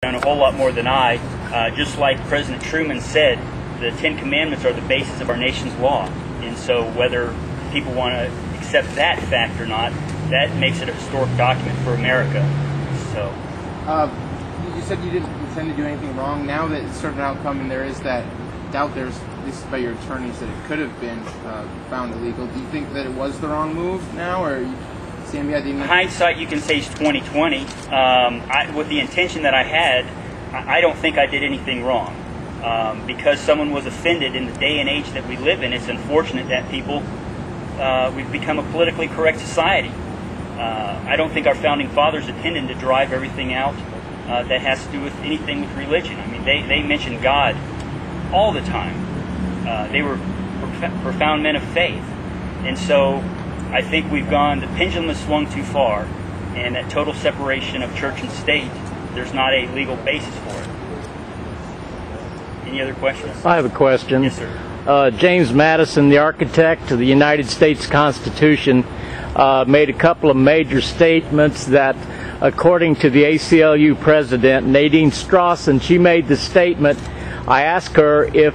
done a whole lot more than I. Just like President Truman said, the Ten Commandments are the basis of our nation's law. And so whether people want to accept that fact or not, that makes it a historic document for America. So, you said you didn't intend to do anything wrong. Now that it's sort of an outcome and there is that doubt, this is by your attorneys, that it could have been found illegal. Do you think that it was the wrong move now, or you stand behind the hindsight? You can say it's 2020. With the intention that I had, I don't think I did anything wrong. Because someone was offended in the day and age that we live in, it's unfortunate that people, we've become a politically correct society. I don't think our founding fathers intended to drive everything out that has to do with anything with religion. I mean, they mentioned God all the time. They were profound men of faith. And so I think we've gone, the pendulum has swung too far, and that total separation of church and state, there's not a legal basis for it. Any other questions? I have a question. Yes, sir. James Madison, the architect of the United States Constitution, made a couple of major statements that, according to the ACLU president, Nadine Strawson, she made the statement, I asked her if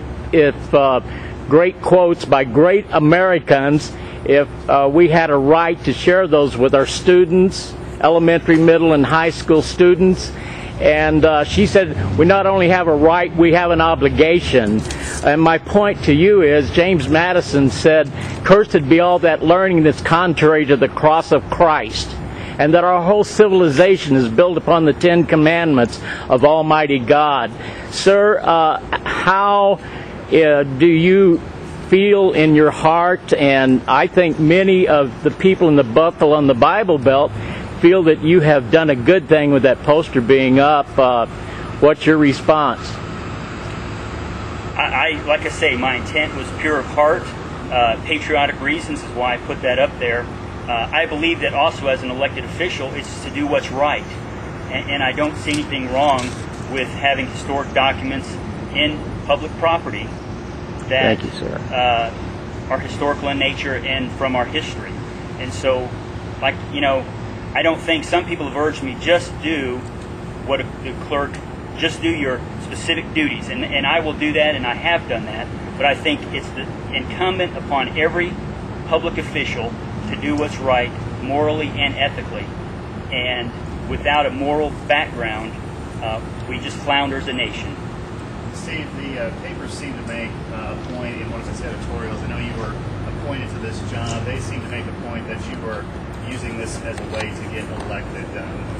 great quotes by great Americans, if we had a right to share those with our students, elementary, middle, and high school students. And she said, we not only have a right, we have an obligation. And my point to you is, James Madison said, cursed be all that learning that's contrary to the cross of Christ. And that our whole civilization is built upon the Ten Commandments of Almighty God. Sir, how do you feel in your heart, and I think many of the people in the Buffalo and the Bible Belt feel that you have done a good thing with that poster being up? What's your response? Like I say, my intent was pure of heart. Patriotic reasons is why I put that up there. I believe that also as an elected official, it's to do what's right. And I don't see anything wrong with having historic documents in public property that Thank you, sir. Are historical in nature and from our history. And so, like, you know, I don't think, some people have urged me, just do what the clerk, just do your specific duties. And I will do that, and I have done that. But I think it's incumbent upon every public official to do what's right, morally and ethically. And without a moral background, we just flounder as a nation. Steve, the papers seem to make a point in one of its editorials. I know you were appointed to this job. They seem to make a point that you were using this as a way to get elected.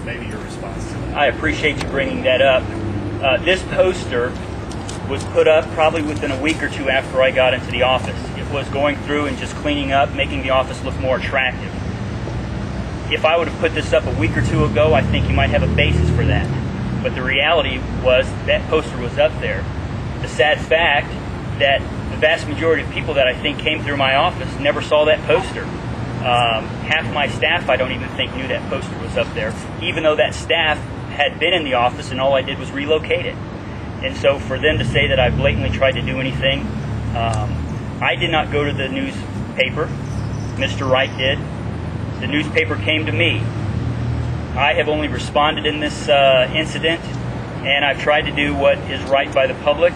Maybe your response to that. I appreciate you bringing that up. This poster was put up probably within a week or two after I got into the office. It was going through and just cleaning up, making the office look more attractive. If I would have put this up a week or two ago, I think you might have a basis for that. But the reality was that poster was up there. The sad fact that the vast majority of people that I think came through my office never saw that poster. Half my staff, I don't even think, knew that poster was up there, even though that staff had been in the office and all I did was relocate it. And so for them to say that I blatantly tried to do anything, I did not go to the newspaper. Mr. Wright did. The newspaper came to me. I have only responded in this incident, and I've tried to do what is right by the public.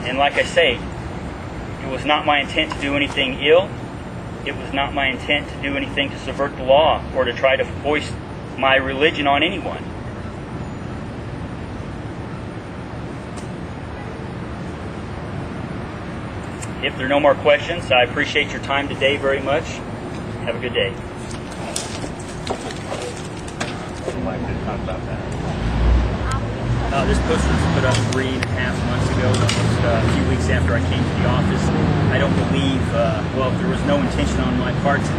And like I say, it was not my intent to do anything ill. It was not my intent to do anything to subvert the law or to try to foist my religion on anyone. If there are no more questions, I appreciate your time today very much. Have a good day. I'd like to talk about that. This poster was put up 3.5 months ago, almost a few weeks after I came to the office. I don't believe, well, there was no intention on my part to